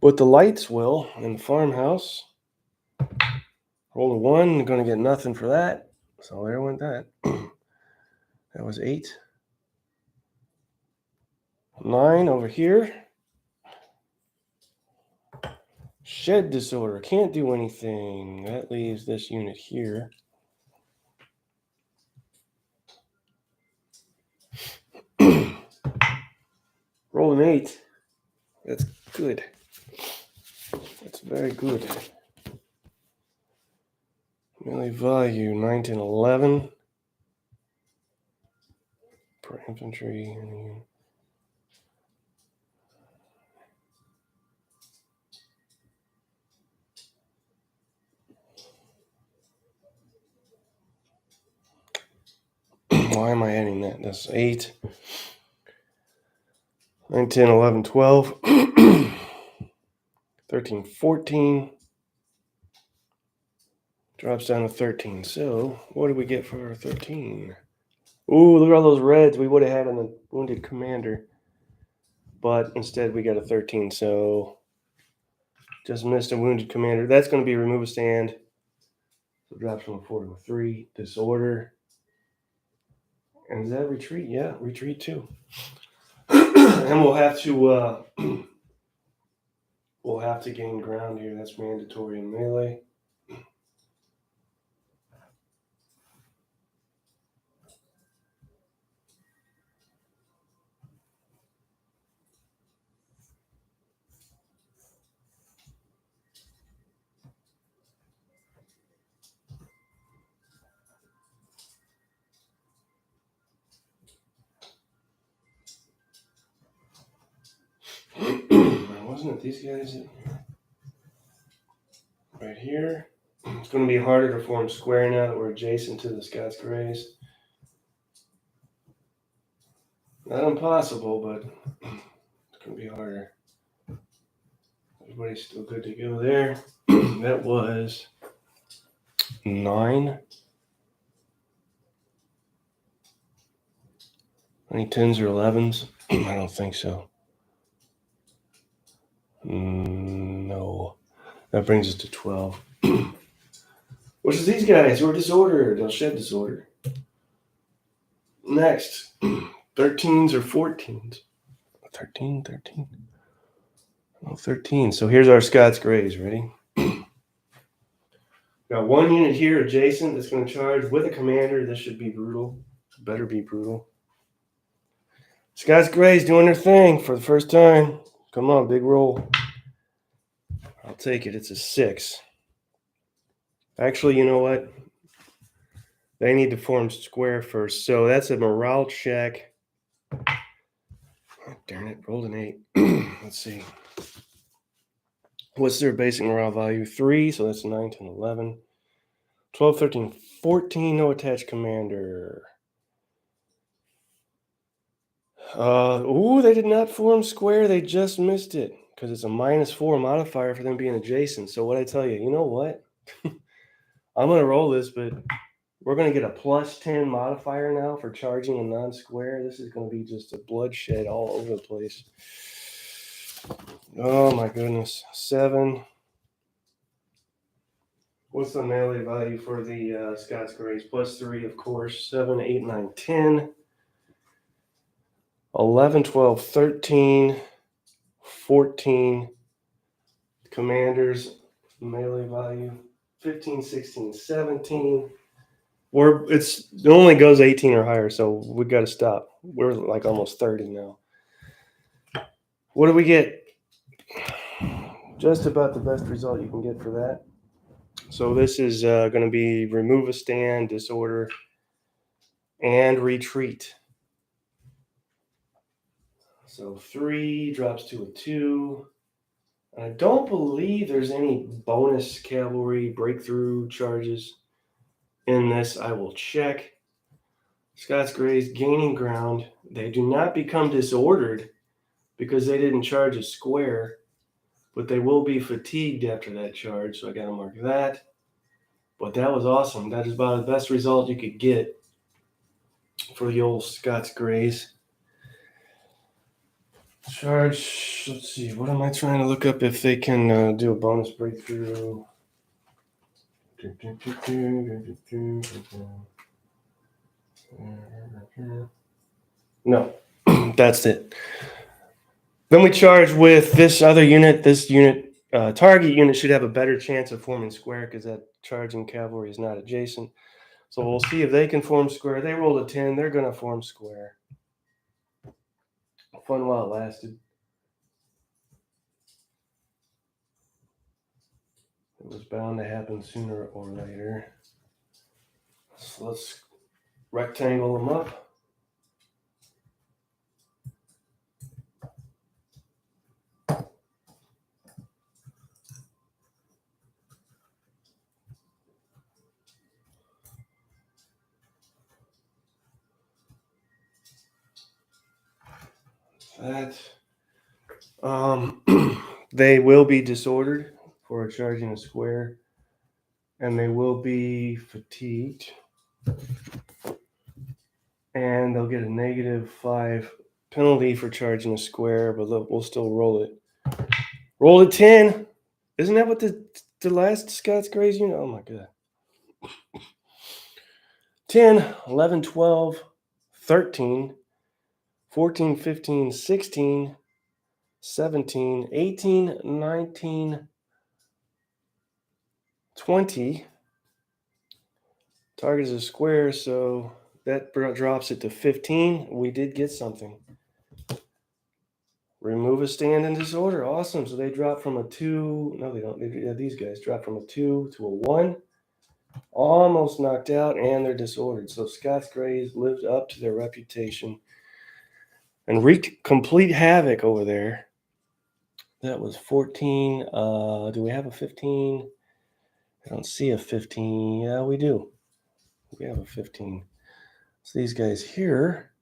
But the lights will in the farmhouse. Roll a 1, going to get nothing for that. So there went that. That was 8. 9 over here. Shed disorder. Can't do anything. That leaves this unit here. Roll an 8. That's good. That's very good. Melee value 9, 10, 11. Per infantry. Why am I adding that? That's 8. 9, 10, 11, 12. 13, 14. Drops down to 13. So, what do we get for 13? Ooh, look at all those reds we would have had on the wounded commander. But instead we got a 13. So, just missed a wounded commander. That's going to be remove a stand. So, drops from a 4 to a 3. Disorder. And is that retreat? Yeah, retreat too. And we'll have to gain ground here. That's mandatory in melee. Wasn't it these guys right here? It's going to be harder to form square now that we're adjacent to the Scots Greys. Not impossible, but it's going to be harder. Everybody's still good to go there. That was 9. Any 10s or 11s? I don't think so. No. That brings us to 12. Which is these guys who are disordered. They'll shed disorder. Next. 13s or 14s? 13. Oh, 13. So here's our Scots Greys. Ready? Got one unit here adjacent that's going to charge with a commander. This should be brutal. Better be brutal. Scots Greys doing their thing for the first time. Come on, big roll. I'll take it. It's a 6. Actually, you know what? They need to form square first. So that's a morale check. Oh, darn it. Rolled an 8. Let's see. What's their basic morale value? 3. So that's 9, 10, 11. 12, 13, 14. No attached commander. They did not form square. They just missed it because it's a -4 modifier for them being adjacent. So what I tell you, you know what? I'm going to roll this, but we're going to get a +10 modifier now for charging a non-square. This is going to be just a bloodshed all over the place. Oh my goodness. 7. What's the melee value for the Scots Greys? +3, of course. 7, 8, 9, 10. 11, 12, 13, 14. Commanders, melee value. 15, 16, 17. It only goes 18 or higher, so we got to stop. We're like almost 30 now. What do we get? Just about the best result you can get for that. So this is going to be remove a stand, disorder, and retreat. So 3 drops to a 2. And I don't believe there's any bonus cavalry breakthrough charges in this. I will check. Scots Greys gaining ground. They do not become disordered because they didn't charge a square, but they will be fatigued after that charge, so I got to mark that. But that was awesome. That is about the best result you could get for the old Scots Greys. Charge, let's see, what am I trying to look up if they can do a bonus breakthrough? No, that's it. Then we charge with this other unit. This unit, target unit, should have a better chance of forming square because that charging cavalry is not adjacent. So we'll see if they can form square. They rolled a 10. They're going to form square. Fun while it lasted. It was bound to happen sooner or later. So let's rectangle them up. That they will be disordered for charging a square, and they will be fatigued, and they'll get a -5 penalty for charging a square, but we'll still roll it. Roll a 10. Isn't that what the last Scots Greys unit? Oh my god. 10, 11, 12, 13, 14, 15, 16, 17, 18, 19, 20. Target is a square, so that drops it to 15. We did get something. Remove a stand in disorder. Awesome. So they drop from a 2. No, they don't. These guys drop from a 2 to a 1. Almost knocked out, and they're disordered. So Scots Greys lived up to their reputation and wreaked complete havoc over there. That was 14. Do we have a 15? I don't see a 15. Yeah, we do. We have a 15. So these guys here.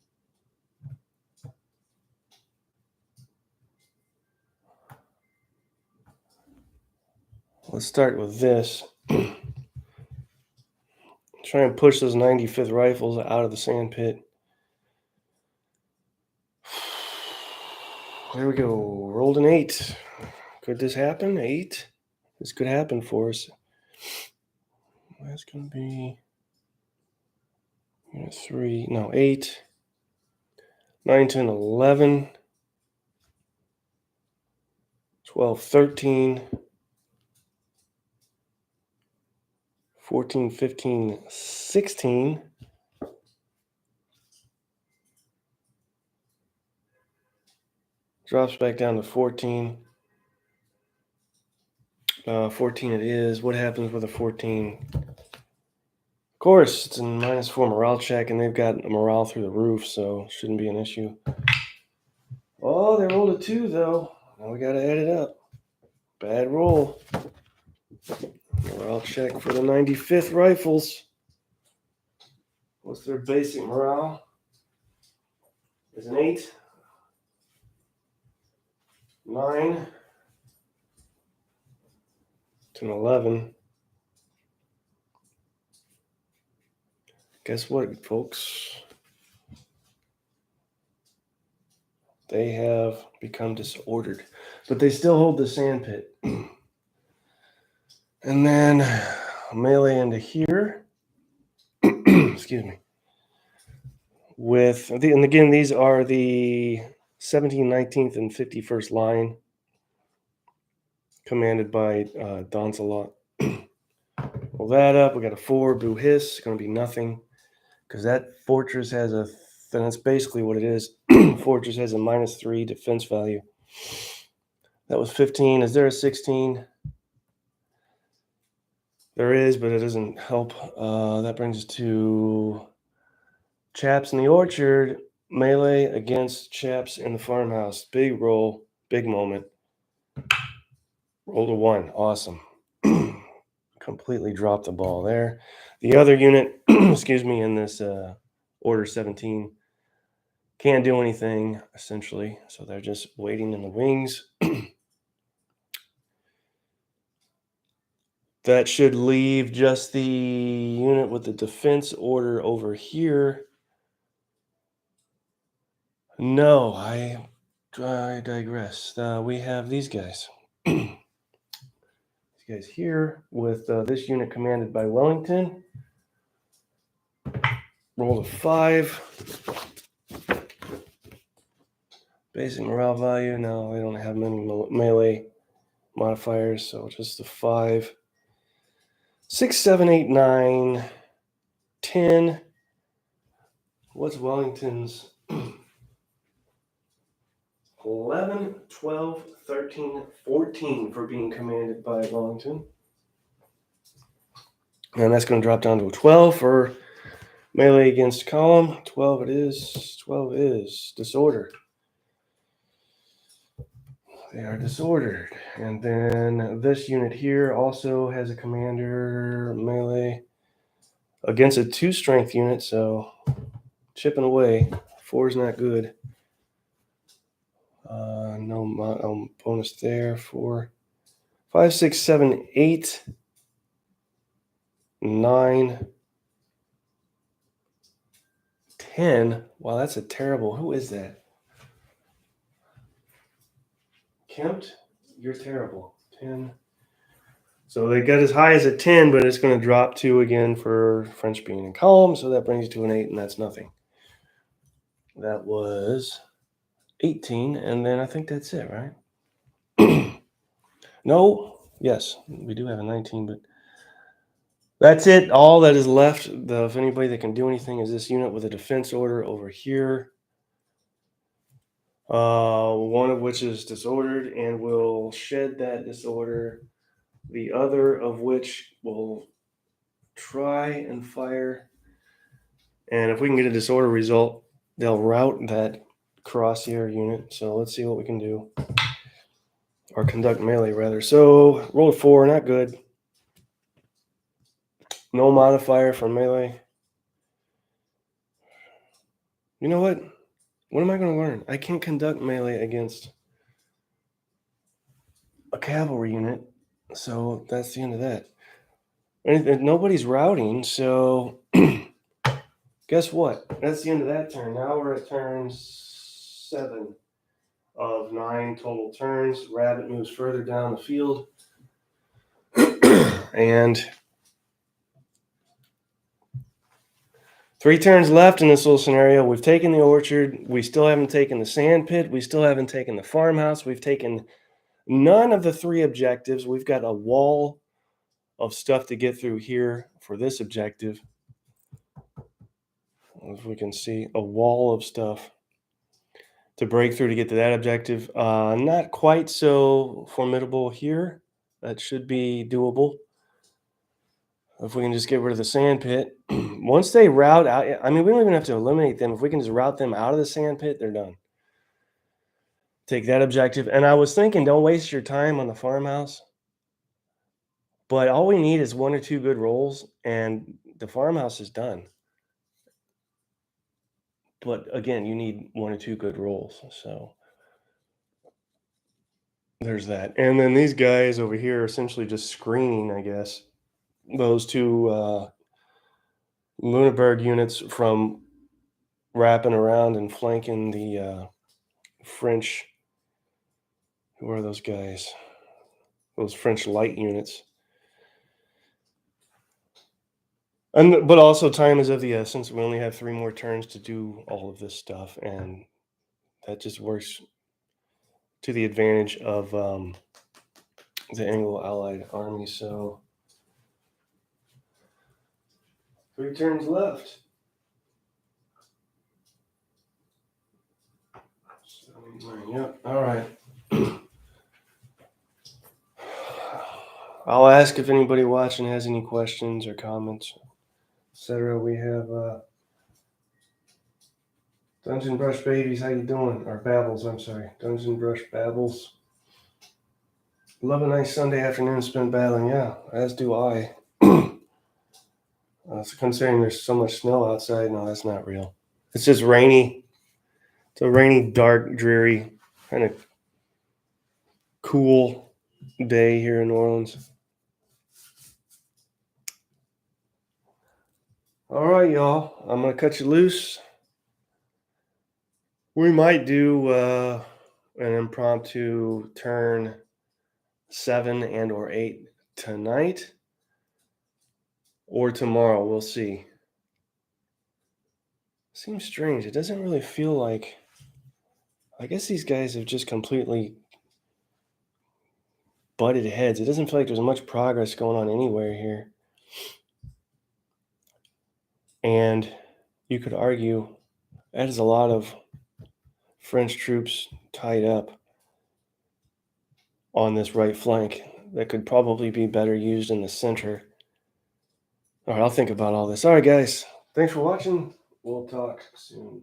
Let's start with this. Try and push those 95th rifles out of the sand pit. There we go. Rolled an 8. Could this happen? 8. This could happen for us. That's going to be 3. No, 8. 9, 10, 11. 12, 13. 14, 15, 16. Drops back down to 14. 14 it is. What happens with a 14? Of course, it's a -4 morale check, and they've got a morale through the roof, so shouldn't be an issue. Oh, they rolled a 2, though. Now we got to add it up. Bad roll. Morale check for the 95th Rifles. What's their basic morale? Is an 8. 9. To an 11. Guess what, folks? They have become disordered, but they still hold the sand pit. And then melee into here. Excuse me. And again, these are the 17th, 19th, and 51st line, commanded by Doncelot. Roll that up. We got a 4. Boo hiss. It's going to be nothing because that fortress has a. Then that's basically what it is. Fortress has a -3 defense value. That was 15. Is there a 16? There is, but it doesn't help. That brings us to Chaps in the Orchard. Melee against Chaps in the Farmhouse. Big roll. Big moment. Rolled a 1. Awesome. Completely dropped the ball there. The other unit, excuse me, in this order 17 can't do anything essentially, so they're just waiting in the wings. That should leave just the unit with the defense order over here. No, I digress. We have these guys. These guys here with this unit commanded by Wellington. Rolled a 5. Basic morale value. No, they don't have many melee modifiers, so just a 5. 6, 7, 8, 9, 10. What's Wellington's? 11, 12, 13, 14 for being commanded by Wellington. And that's going to drop down to a 12 for melee against column. 12 it is. 12 is disordered. They are disordered. And then this unit here also has a commander melee against a 2 strength unit, so chipping away. 4 is not good. No bonus there. 4, 5, 6, 7, 8, 9, 10. Wow, that's a terrible. Who is that? Kempt? You're terrible. 10. So they got as high as a 10, but it's going to drop 2 again for French being in column. So that brings you to an 8, and that's nothing. That was 18, and then I think that's it, right? No. Yes, we do have a 19, but that's it. All that is left of anybody that can do anything is this unit with a defense order over here. One of which is disordered and will shed that disorder. The other of which will try and fire. And if we can get a disorder result, they'll rout that crosshair unit. So let's see what we can do. Or conduct melee, rather. So roll a 4, not good. No modifier for melee. You know what? What am I going to learn? I can't conduct melee against a cavalry unit. So that's the end of that. And nobody's routing, so guess what? That's the end of that turn. Now we're at turn 7 of 9 total turns. Rabbit moves further down the field. And 3 turns left in this little scenario. We've taken the orchard. We still haven't taken the sand pit. We still haven't taken the farmhouse. We've taken none of the 3 objectives. We've got a wall of stuff to get through here for this objective. If we can see, a wall of stuff to break through to get to that objective. Not quite so formidable here. That should be doable. If we can just get rid of the sand pit. Once they route out, I mean, we don't even have to eliminate them. If we can just route them out of the sand pit, they're done. Take that objective. And I was thinking, don't waste your time on the farmhouse. But all we need is 1 or 2 good rolls, and the farmhouse is done. But again, you need 1 or 2 good rolls. So there's that. And then these guys over here are essentially just screening, I guess, those 2 Lunenburg units from wrapping around and flanking the French. Who are those guys? Those French light units. But also time is of the essence. We only have 3 more turns to do all of this stuff, and that just works to the advantage of the Anglo-Allied army. So 3 turns left. Yep. All right. I'll ask if anybody watching has any questions or comments, etc. We have Dungeon Brush Babies. How you doing? Or Babbles, I'm sorry. Dungeon Brush Babbles. Love a nice Sunday afternoon spent battling. Yeah, as do I. Considering there's so much snow outside, no, that's not real. It's just rainy. It's a rainy, dark, dreary, kind of cool day here in New Orleans. All right, y'all. I'm going to cut you loose. We might do an impromptu turn 7 and or 8 tonight or tomorrow. We'll see. Seems strange. It doesn't really feel like... I guess these guys have just completely butted heads. It doesn't feel like there's much progress going on anywhere here. And you could argue that is a lot of French troops tied up on this right flank that could probably be better used in the center. All right, I'll think about all this. All right, guys. Thanks for watching. We'll talk soon.